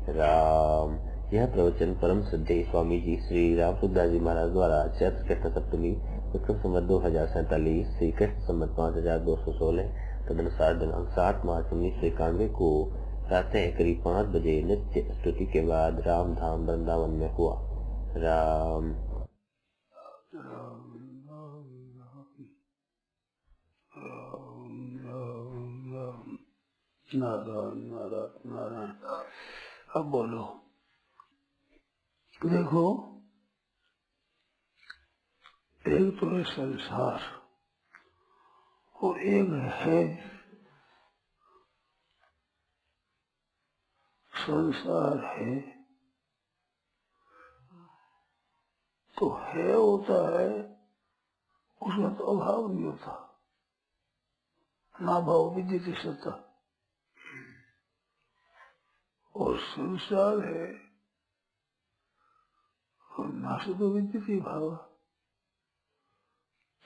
राम। यह प्रवचन परम श्रद्धेय स्वामी जी श्री राम सुखदास जी महाराज द्वारा चैत्र कृष्ण सप्तमी विक्रम संवत 2047 श्री कृष्ण संवत 5216 तदनुसार दिनांक 7 मार्च 1991 को प्रातः करीब 5 बजे नित्य स्तुति के बाद राम धाम वृंदावन में हुआ। राम। नारायण नारायण नारायण। अब बोलो। देखो, एक तो है संसार और एक है संसार है। तो है होता है, उसका तो अभाव नहीं होता, ना भाव विद्यते सत्ता। और संसार है और नाशतो विद्यते भाव।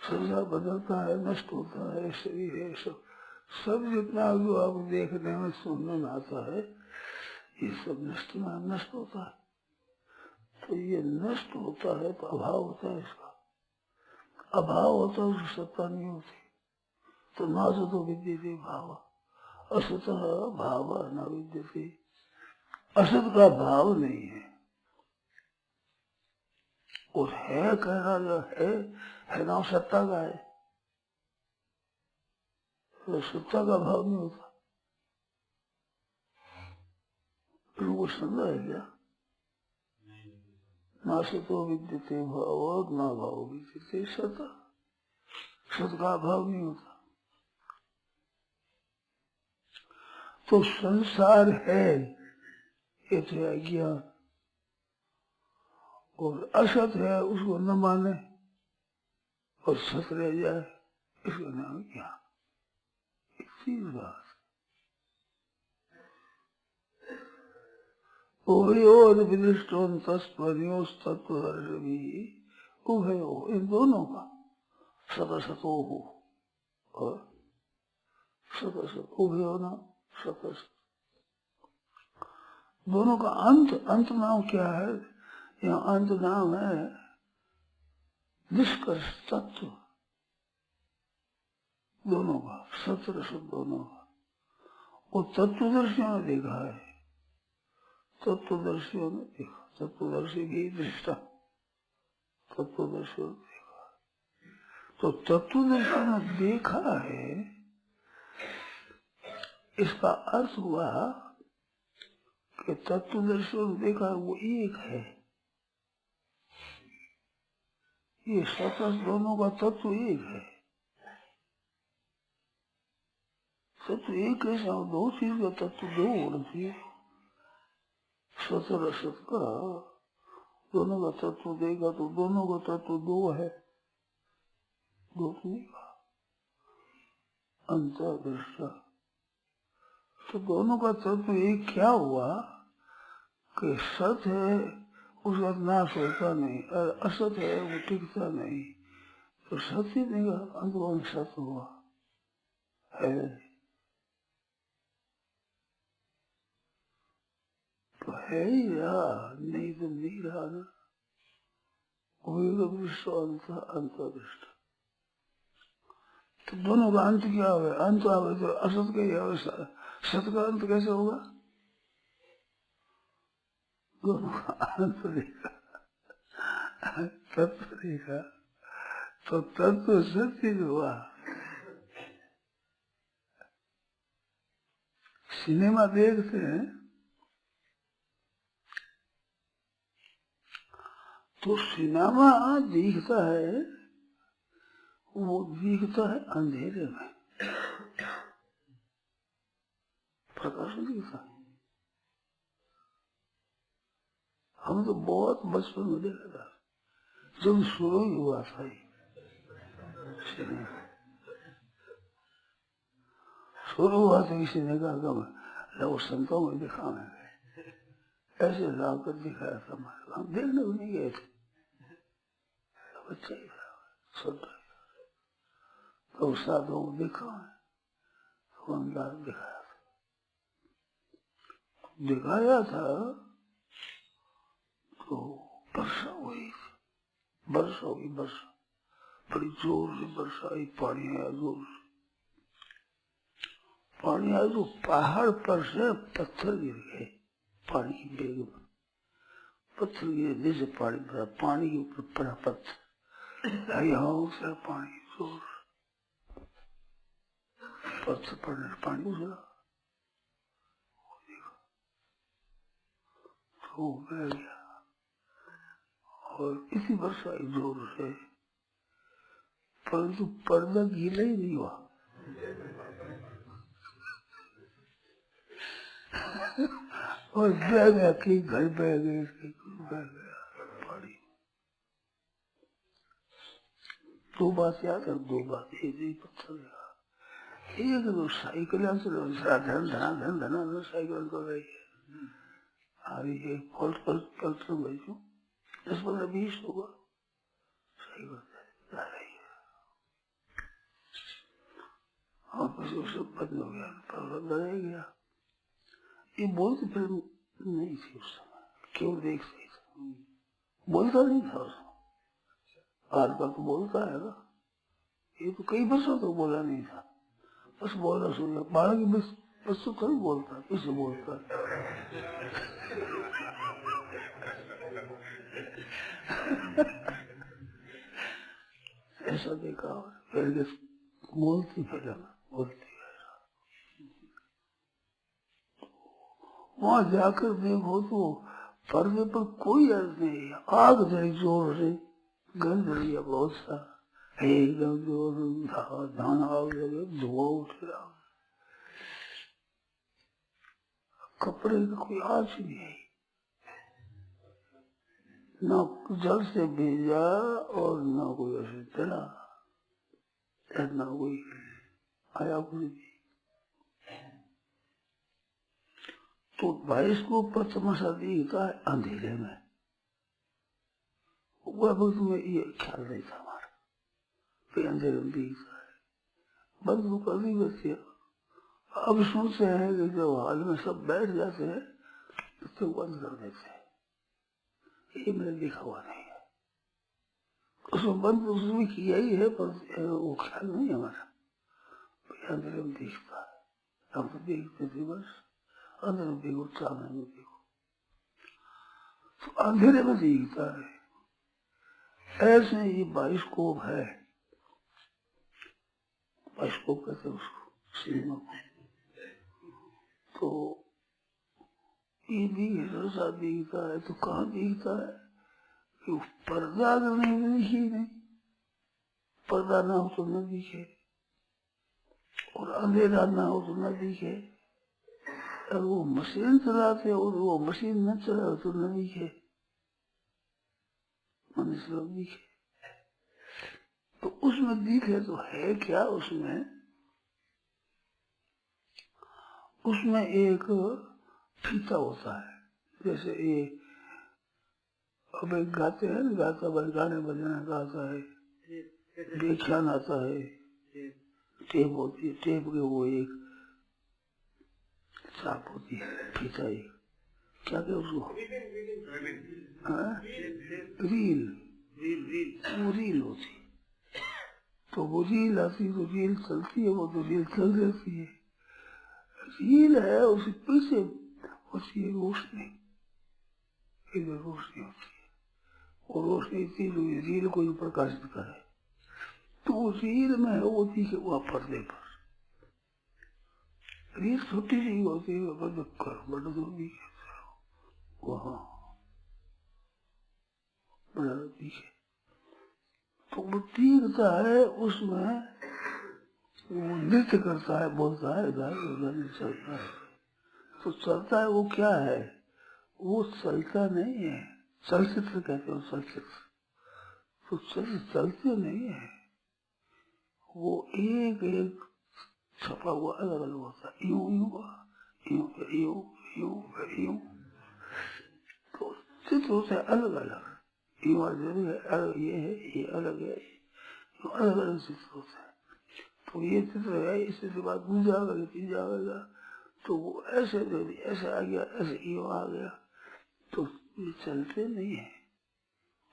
संसार बदलता है, नष्ट होता है, शरीर है, सब जितना जो आप देखने में सुनने में आता है, ये सब नष्ट होता है। तो ये नष्ट होता है तो अभाव होता है इसका। अभाव होता है, उसकी सत्ता नहीं होती। तो नाशतो विद्यते भाव। असत भाव न विद्यते। असत का भाव नहीं है। और है कहना जो है नाम सत्ता का है, तो सत्ता का भाव नहीं होता। इनको समझा है क्या? ना सतो विद्यते भाव ना भाव विद्यते सत्ता। सत का भाव नहीं होता। तो संसार है ये तो अज्ञान, और असत है उसको न माने और सत रह जाए, इसका नाम ज्ञान। एक बात। उभयोर विदिष्टों तस्पनियों तत्वदर्शी उभयो, इन दोनों का सतसतो हो और सतसत उभयो न सतसत। दोनों का अंत नाम क्या है? यहाँ अंत नाम है निष्कर्ष तत्व। दोनों का सतरसत दोनों का। वो तत्वदर्शियों ने देखा है, तत्वदर्शियों ने देखा, तत्वदर्शी भी दृष्टा, तत्वदर्शियों ने देखा। तो तत्वदर्शियों ने देखा है, इसका अर्थ हुआ कि तत्वदर्शियों ने देखा वो एक है। ये सतस दोनों का तत्व एक है। तत्व एक कैसा? दो चीज का तत्व दो होना चाहिए। सतर असत का दोनों का तत्व देगा तो दोनों का तत्व दो है, दो नहीं का अंतर्दृष्टा। तो दोनों का तत्व एक क्या हुआ कि सत है उसका नाश होता नहीं, और असत है वो टिकता नहीं। तो सत ही नहीं का अंतगुण सत हुआ है। तो है ही रहा, नहीं तो नहीं रहा ना। अंतर्दृष्ट। तो दोनों का अंत क्या हुआ? अंत आवे तो असत का ही आवे, सत का अंत कैसे होगा? दोनों का अंत देखा, तत्व देखा, तो तत्व सत्य हुआ। सिनेमा देखते हैं तो सिनेमा दिखता है, वो दिखता है अंधेरे में, प्रकाश दिखता है। हम तो बहुत बचपन में देखा था, जब शुरू ही हुआ था सिनेमा। शुरू हुआ तो किसी ने कहा वो संतों में दिखाएंगे, ऐसे लाकर दिखाया था। हम देखने को नहीं गए थे, बच्चे ही था, तो साधुओं को देखा, तो अंदाज दिखाया था। दिखाया था तो वर्षा हुई, वर्षा हुई, वर्षा बड़ी जोर से वर्षा आई, पानी आया जोर से, पानी आया तो पहाड़ पर से पत्थर गिर गए, पानी की बेग में पत्थर गिरे, जैसे पानी भरा, पानी के ऊपर पड़ा पत्थर, यहाँ उछला पानी जोर, पत्थर पड़ने से पानी उछला तो बह गया। और इसी वर्षा आई जोर से, परंतु पर्दा गीला ही नहीं हुआ। और बह गया, कहीं घर बह गए, बह गया पानी। दो बात याद कर, दो बात, एक पत्थर लगा, एक तो साइकिल धन धना धन धना साइकिल कर रही है, आ रही है, पल्सर भेजू 10-15-20 होगा, साइकिल जा रही है, और बस सब बंद हो गया, पर्दा रह गया। ये बोलती फिल्म नहीं थी उस समय, केवल देख सही था, बोलता नहीं था उस समय। आजकल तो बोलता है ना, ये तो कई वर्षों तक बोला नहीं था, बस बोलना सुन लिया, 12 की बस तो कभी बोलता है, किसे बोलता है। ऐसा देखा, फिर बोलती फिर बोलती है। वहां जाकर देखो तो पर्दे पर कोई अर्थ नहीं है, आग जड़ी जोर से, गंध रही है बहुत सा, एकदम जोर धान आग लगे, धुआं उठ रहा, कपड़े का कोई आज नहीं है, न जल से भेजा और न कोई ऐसे चला, न कोई आया कुछ भी। तो बारिश को ऊपर तमाशा दिखता है अंधेरे में, वह में ये ख्याल नहीं था हमारा, फिर अंधेरे में दिखता है, बंद तो कर दी बच्चे। अब सुनते हैं कि जब हाल में सब बैठ जाते हैं तो बंद कर देते हैं, ये मैंने लिखा हुआ नहीं है, उसमें बंद उसने किया ही है, पर वो ख्याल नहीं हमारा, अंधेरे में दिखता है, हम तो देखते थे बस, अंधेरे में देखो, सामने में देखो, तो अंधेरे में दिखता है। ऐसे ये बाइस्कोप है, बाइस्कोप कहते हैं उसको, सिनेमा को, तो ये भी ऐसा दिखता है, तो कहाँ दिखता है कि पर्दा अगर नहीं दिखे, नहीं पर्दा ना हो तो न दिखे, और अंधेरा ना हो तो न दिखे, अगर वो मशीन चलाते और वो मशीन न चला तो न दिखे, मनुष्य दिखे। तो उसमें दिखे तो है क्या, उसमें उसमें एक फीता होता है, जैसे ये अब एक गाते हैं ना, गाता भाई गाने बजाना गाता है, व्याख्यान आता है, टेप होती है, टेप के वो एक चाप होती है, फीता, एक क्या क्या उसको, रील, वो रील होती, तो वो रील आती तो रील चलती है, वो तो रील चल जाती है, रील है उसके पीछे होती है रोशनी, इधर रोशनी होती है, और रोशनी इतनी रील को प्रकाशित करे, तो रील में वो दिखे वह पर्दे पर, रील छोटी सी होती है, बड़ा होगी वहाँ बड़ा दिखे, तो वो दिखता है, उसमें वो नृत्य करता है, बोलता है, इधर उधर चलता है, तो चलता है, वो क्या है, वो चलता नहीं है, चलचित्र कहते हो, चलचित्र, तो चलते नहीं है, वो एक एक छपा हुआ अलग अलग होता है, यूं यूं यूं यूं यूं यूं, तो चित्र होते हैं अलग अलग, यूं अलग, ये है, ये अलग है, अलग अलग चित्र होते हैं। तो ये चित्र है, इससे बाद दूसरा आएगा, तीसरा आएगा, तो वो ऐसे ऐसे आ गया, ऐसे क्यों आ गया, तो ये चलते नहीं है,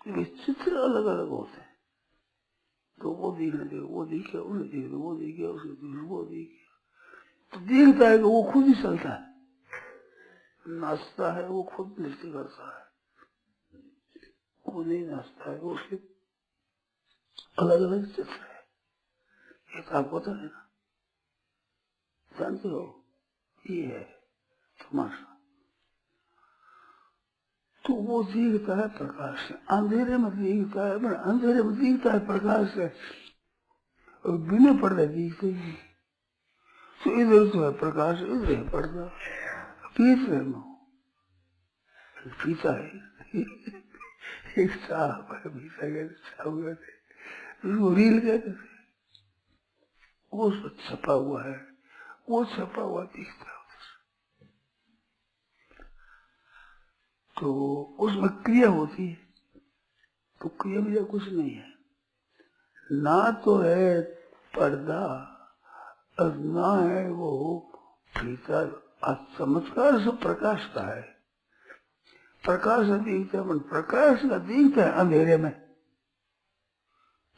ये चित्र अलग अलग होते हैं। तो वो दिखने दे, वो दिखे, उन्हें दिखे, वो दिखे, उसे दिखे, वो दिखे, तो दिखता है कि वो खुद ही चलता है, नाचता है, वो खुद नृत्य करता है, वो नहीं नाचता है, वो सिर्फ अलग अलग चित्र है। ये तो आपको पता है ना, जानते हो, ये है तमाशा। तो वो दिखता है प्रकाश से, अंधेरे में दिखता है, अंधेरे में दिखता है प्रकाश से, और बिना पर्दे दिखते ही। तो इधर तो है प्रकाश, इधर है पर्दा, बीच में पीता है एक साहब है, पीता गए साहब गए थे, वो रील कहते थे, वो सब छपा हुआ है, वो छपा हुआ दिखता है। तो उसमें क्रिया होती है, तो क्रिया में कुछ नहीं है, ना तो है पर्दा और ना है वो फीता। चमत्कार से प्रकाश का है, प्रकाश दिखता है, प्रकाश का दिखता है अंधेरे में।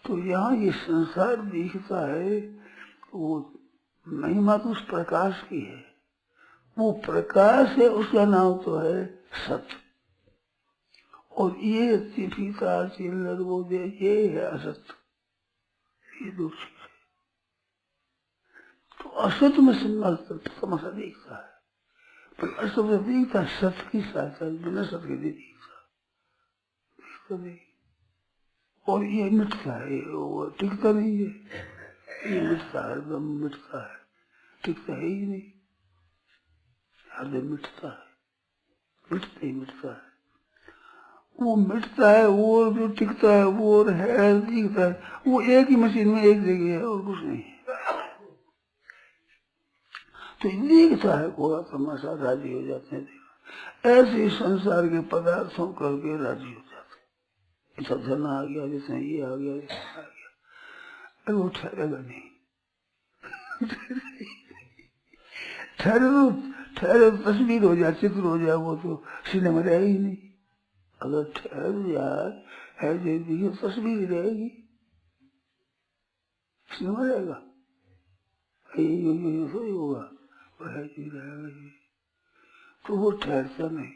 तो यहाँ ये संसार दिखता है, वो महिमा तो उस प्रकाश की है, वो प्रकाश है, उसका नाम तो है सत्य। और ये फीता चिल्लर वो दे, ये है असत्य, ये दो चीज है। तो असत्य में समस्या दिखता है, पर असत्य में दिखता है सत्य की साथ, बिना सत्य के दिखता नहीं। और ये मिटता है, वो टिकता नहीं है, ये मिटता है, एकदम मिटता है, टिकता है ही नहीं, हर मिटता है, मिटता ही मिटता है। वो मिटता है, वो जो टिकता है, वो है दिखता है, वो एक ही मशीन में एक जगह है और कुछ नहीं है। तो दिखता है कोई तमाशा, राजी हो जाते हैं। ऐसे संसार के पदार्थों करके राजी हो जाते हैं। ऐसा धन आ गया, जैसे ये आ गया, जैसे आ गया, अरे वो ठहरेगा नहीं, ठहरे तो तस्वीर हो जाए, चित्र हो जाए, वो तो सीने में रहे ही नहीं। अगर ठहर जाए है जो तस्वीर रहेगी, सीने में रहेगा, ये होगा, वह जी रहेगा ये, तो वो ठहरता नहीं।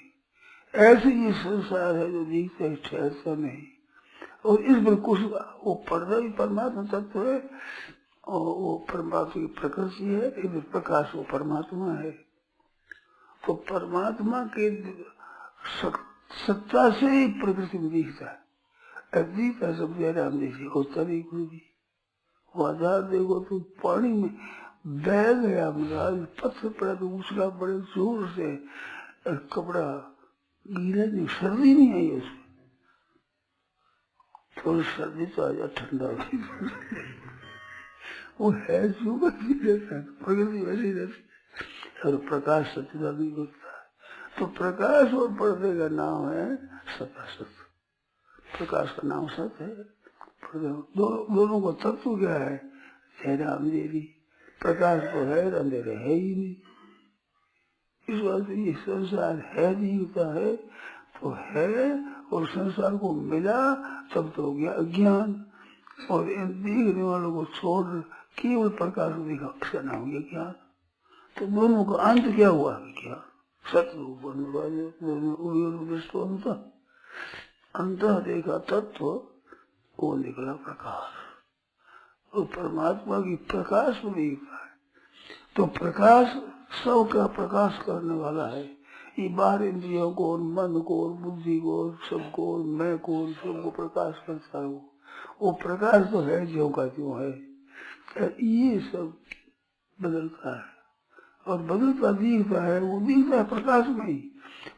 ऐसे ये संसार है जो दिखता है, ठहरता नहीं। और इस पर कुछ वो पर्दा भी परमात्मा तत्व है, और वो परमात्मा की प्रकृति है, इधर प्रकाश वो परमात्मा है। तो परमात्मा के सत्ता से ही प्रकृति में दिखता है, दिखता सब राम जैसे होता नहीं कोई भी। वो आधार देखो तो पानी में बह गया, महाराज पत्थर पड़ा तो उसका बड़े जोर से, कपड़ा गीला नहीं, सर्दी नहीं आई उसमें, थोड़ी सर्दी तो आ जाए, ठंडा वो है जो वैसी रहता है, प्रकृति वैसी रहती है, और प्रकाश सत्यता नहीं होता है। तो प्रकाश और पर्दे का नाम है सत्ता सत्य, प्रकाश का नाम सत्य है, दोनों का तत्व क्या है, चेहरा अंधेरी, प्रकाश तो है, अंधेरे है ही नहीं। इस बात से ये संसार है, दिखता है तो है, और संसार को मिला तब तो हो गया अज्ञान, और इन दिखने वालों को छोड़ केवल प्रकाश को दिखा, उसका नाम हो गया ज्ञान। तो दोनों का अंत क्या हुआ, क्या सत्य अंत देखा तत्व, वो निकला प्रकाश, और परमात्मा की प्रकाश में दिखता है। तो प्रकाश सब का प्रकाश करने वाला है, ये बाहर इंद्रियों को, मन को, बुद्धि को, सबको, मैं को, सबको प्रकाश करता है। वो प्रकाश तो है, ज्यों का त्यों है, ये सब बदलता है, और बदलता दिखता है, वो दिखता है प्रकाश में ही,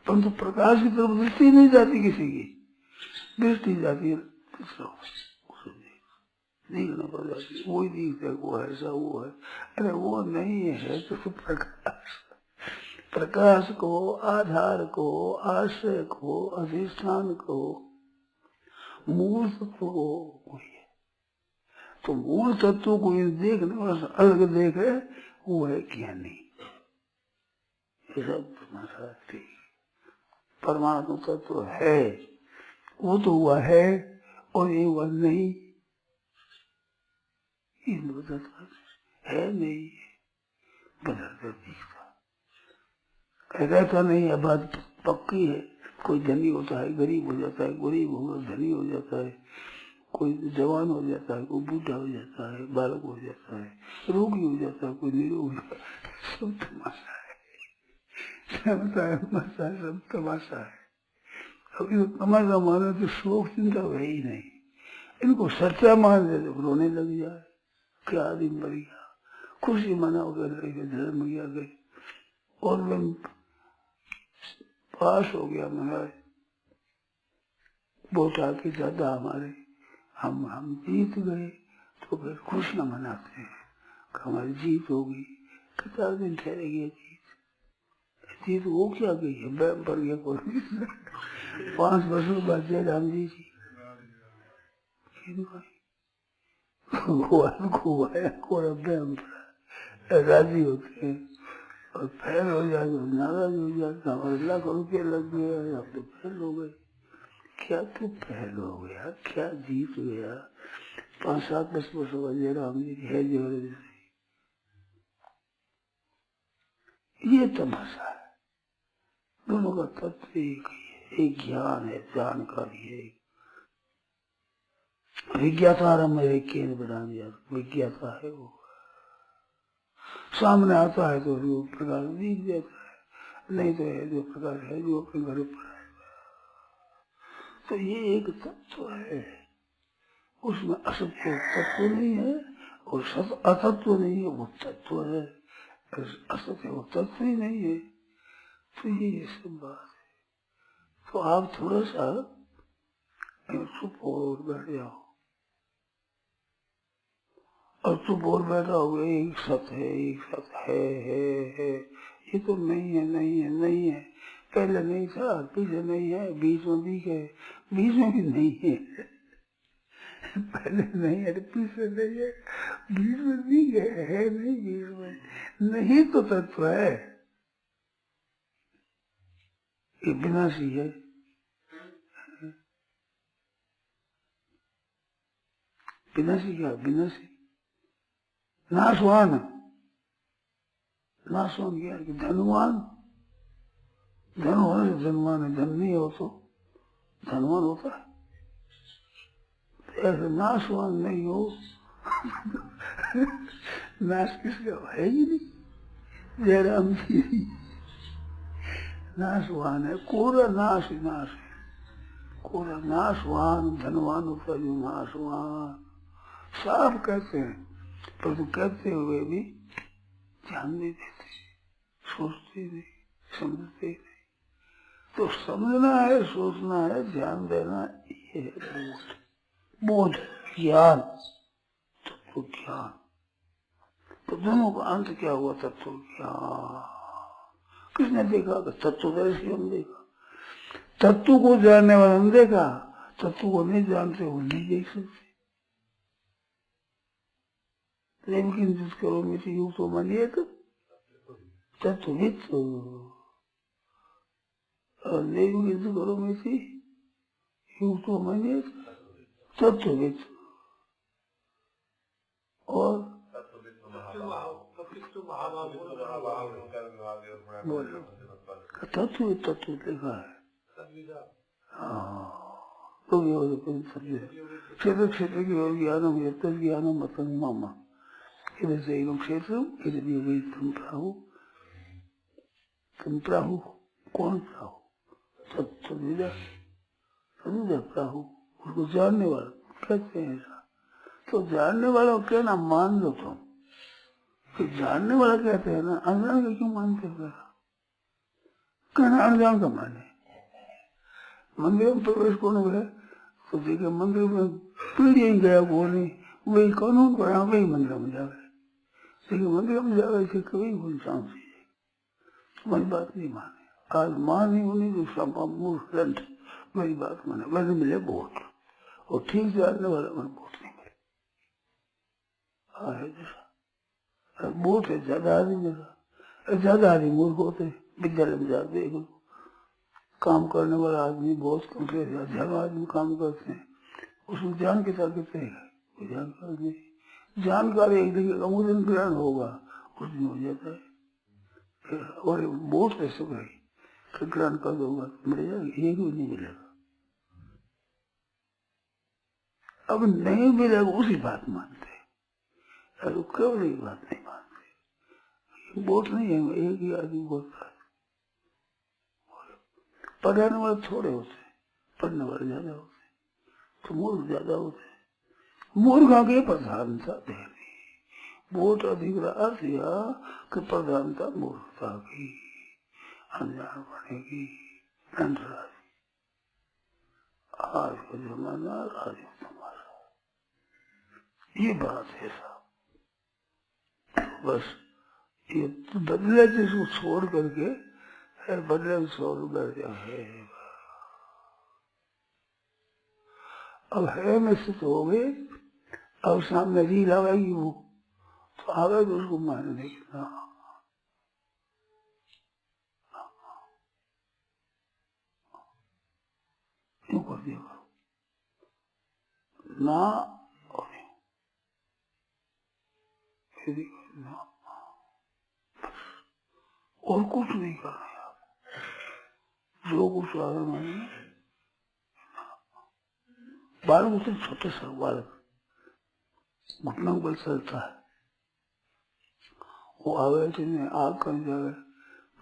परंतु प्रकाश की तरफ दृष्टि नहीं जाती, किसी की दृष्टि जाती है देखने पर जाती, वही दिखता है, वो ऐसा वो है, अरे वो नहीं है, तो प्रकाश, प्रकाश को, आधार को, आश्रय को, अधिष्ठान को, मूल तत्व को वही है। तो मूल तत्व को देखने वाला अलग देखे, वो है ज्ञानी। ये सब तमाशा ठीक। परमाणु तत्व है, वो तो हुआ है और ये हुआ नहीं, इन बदलता है नहीं, बदलता दिखता रहता नहीं है। बात पक्की है। कोई धनी होता है गरीब हो जाता है, गरीब होगा धनी हो जाता है, कोई जवान हो जाता है, कोई बूढ़ा हो जाता है, बालक हो जाता है, रोगी हो जाता है, कोई निरोगी हो जाता है। सब तमाशा है, सब तमाशा है। अभी तो तमाशा माने तो शोक चिंता है ही नहीं। इनको सच्चा मान दे तो रोने लग जाए, क्या दिन मर गया, खुशी मनाओ गए, धर्म गया गए, और मैं पास हो गया महाराज, वोट आके ज्यादा हमारे, हम जीत गए, तो फिर खुशियां मनाते हैं कि हमारी जीत होगी। कितना दिन ठहरेगी जीत हो क्या गई है, बैम पर गया कोई 5 वर्षों बाद जयराम जी राजी होते हैं और फेल हो जाए तो नाराज हो जाते, हमारे लाख रुपये लग गया, अब तो फेल हो गए। क्या तू फेल हो गया, क्या जीत गया? 5-7-10 वर्षों का जयराम जी है जो ये तमाशा है। दोनों का तत्व एक ही है, एक ज्ञान है, जानकारी है। विज्ञाता मेरे केंद्र बना दिया, विज्ञाता है वो, सामने आता है तो जो प्रकाश दिख जाता है, नहीं तो है जो प्रकाश है जो अपने घर पर है। तो ये एक तत्व है, उसमें असत्य तत्व नहीं है और सत असत्व नहीं है, वो तत्व है। असत्य वो तत्व ही नहीं है। तो ये सब बात है। तो आप थोड़ा सा चुप और बैठ जाओ, और चुप और बैठा हुआ एक सत है, एक सत है, ये तो नहीं है, नहीं है, नहीं है, पहले नहीं था, पीछे नहीं है, बीच में भी है, बीच में भी नहीं है, पहले नहीं है, पीछे नहीं है, बीच में भी है नहीं, बीच में नहीं, तो तत्व है, ये विनाशी है। विनाशी क्या? विनाशी नाशवान, नाशवान क्या है? धनवान, धन होने से धनवान है, धन नहीं हो तो धनवान होता है, ऐसे नाशवान नहीं हो। नाश किसका है ही नहीं, जयराम जी नाशवान है, कोरा नाश ही नाश है, कोरा नाशवान, धनवान होता जो नाशवान साफ कहते हैं, पर तो कहते हुए भी ध्यान नहीं देते, सोचते नहीं, समझते नहीं। तो समझना है, सोचना है, ध्यान देना, ये है बोध, बोध ज्ञान, तत्व ज्ञान। तो दोनों का अंत क्या हुआ? तत्व ज्ञान। किसने देखा? तत्व दर्शी हम देखा, तत्व को जानने वाला हम देखा, तत्व को नहीं जानते वो नहीं देख सकते। प्रेम की जिस करो मिट्टी युग तो मानिए तो तत्वविद, और प्रेम की जिस करो मिट्टी युग तो मानिए तत्वविद, और तत्व तत्व देखा है। क्षेत्र क्षेत्र की ओर ज्ञानम यत्त ज्ञानम मतंग मामा इधम क्षेत्रम इधम तुम प्राहु, तुम प्राहु कौन प्राहु? तत्विदा, तत्विदा प्राहु, उसको जानने वाला कहते हैं। ऐसा तो जानने वाला कहना मान लो तुम, तो जानने वाला कहते हैं ना, अनजान का क्यों मानते हो? कहना अनजान का माने। मंदिर में प्रवेश कौन हुआ तो देखे मंदिर में पीढ़ी गया वो नहीं, वही कानून को यहाँ वही मंदिर में जावे, लेकिन मंदिर में जावे थे कभी कोई चांस वही बात नहीं माने। आज मान ही उन्हीं जो मूर्ख ग्रंथ वही बात माने, वैसे मिले वोट, और ठीक जानने वाला मन वोट नहीं मिले। वोट है ज्यादा आदमी, ज्यादा आदमी मूर्ख होते विद्यालय में जाते देख लो, काम करने वाला आदमी बहुत कम से ज्यादा आदमी काम करते हैं, उसमें जान के ताकत है, जानकारी नहीं, जानकारी एक दिन अमुदन ग्रहण होगा उस दिन हो जाता है। और बहुत ऐसे भाई ग्रहण कर दूंगा मिल जाएगा, एक भी नहीं मिलेगा। अब नहीं मिलेगा उसी बात मानते, केवल एक बात नहीं मानते। वोट नहीं है, एक ही आदमी बोलता है। पढ़ने वाले थोड़े होते हैं, पढ़ने वाले ज्यादा होते हैं, तो मूर्ख ज्यादा होते हैं। मूर्खों की प्रधानता देनी, वोट अधिक अर्थ यह कि प्रधानता मूर्खता की, अनजान बनेगी। आज का जमाना राजू तुम्हारा, ये बात है साहब। बस ये बदले जिसको छोड़ करके है, बदले में छोड़ बैठ जा है। अब है में स्थित हो गए, अब सामने रील आएगी वो, तो आगे तो उसको मान देखना। क्यों कर दिया ना, और कुछ नहीं करना है आप, जो कुछ आ रहा है। बालक उसे छोटे से बालक घुटना बल चलता है, वो आगे जिन्हें आग कर जाए,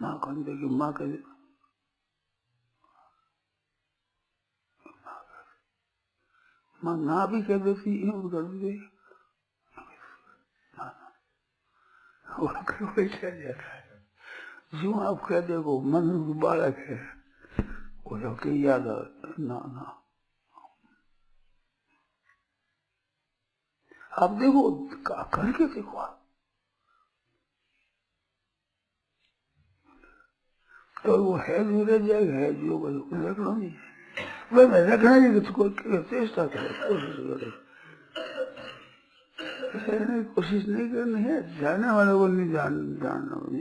माँ कर देगी, माँ कर दे, माँ ना भी कह देती यूं कर दे, वो चल जाता है। जो आप कह देखो मन बालक है, वो जो कि याद ना ना, आप देखो करके देखो आप, तो वो है जो रह जाएगा, है जो रखना नहीं है, वह रखना नहीं तो कोई चेष्टा करे, कोशिश करे, कोशिश नहीं करनी है। जाने वालों को नहीं जानना,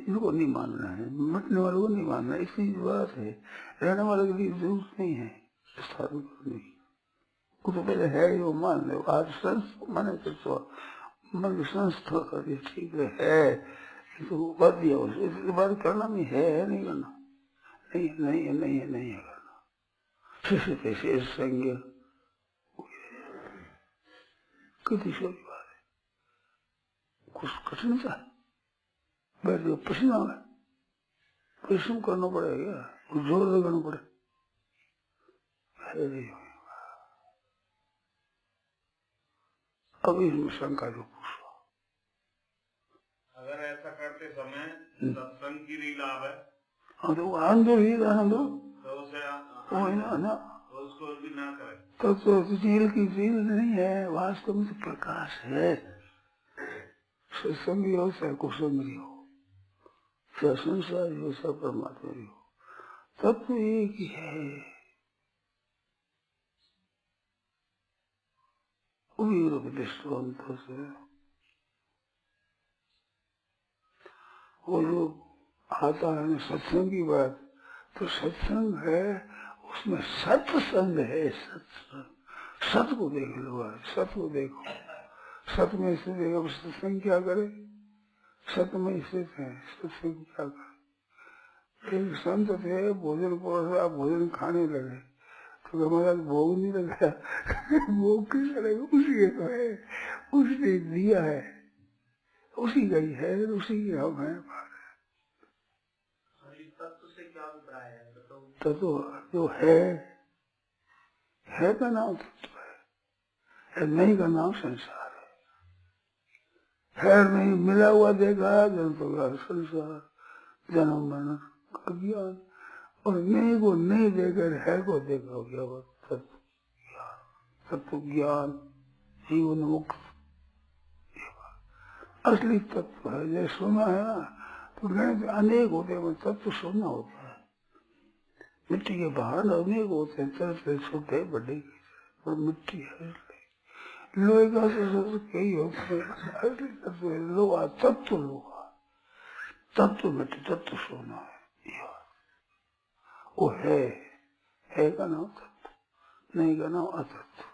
इनको नहीं मानना है, मरने वालों को नहीं मानना, इसी बात है। रहने वालों के लिए जरूरत नहीं है स्थापित करने की, वो तो पहले है जो मान लो। आज संस्थ माने तो मन संस्थ कर दिया, ठीक है तो कर दिया, उसके बाद करना नहीं है, नहीं करना, नहीं नहीं है, नहीं है, नहीं है करना, शिष्य पैसे संज्ञा कितनी छोटी बात है, कुछ कठिन सा बैठ जो पसीना में परिश्रम करना पड़ेगा, कुछ जोर लगाना पड़े, अभी इसमें शंका जो पूछो। अगर ऐसा करते समय सत्संग की रील आवे, हाँ तो आनंद रील आनंद तो उसे वही ना, तो उसको भी ना करे, तो रील की रील नहीं है, वास्तव में तो प्रकाश है। सत्संग हो चाहे कुसंगी हो, चाहे संसार हो चाहे परमात्मा हो, तत्व एक ही है। दृष्टांत से वो जो आता है सत्संग की बात, तो सत्संग है, उसमें सत्संग है, सत्संग, सत को देख लो, सत को देखो, सत में स्थित है, सत्संग क्या करे, सत में स्थित है, सत्संग क्या करे। एक संत थे, भोजन परोसा, भोजन खाने लगे, तो हमारा भोग नहीं लगा, भोग किस करेगा, उसी के तो है, उसने दिया है, उसी का ही है, उसी की हम है। तत्व से क्या अभिप्राय है? तत्व जो है का नाम तत्व है, नहीं का नाम संसार है नहीं मिला हुआ देखा जन्म तो संसार, जन्म मरण का ज्ञान, और नहीं को नहीं देकर है को देखा हो गया वो तत्व ज्ञान, तत्व ज्ञान, जीवन मुक्त असली तत्व है। जैसे सोना है ना, तो गणित अनेक होते हैं, तत्व सोना होता है, मिट्टी के बाहर अनेक होते हैं, तरह तरह छोटे बड़े, और मिट्टी है, लोहे का कई होते हैं, असली तत्व लोहा, तत्व लोहा, तत्व मिट्टी, तत्व सोना है। वो है का नाम तत्व, नहीं का नाम अतत्व।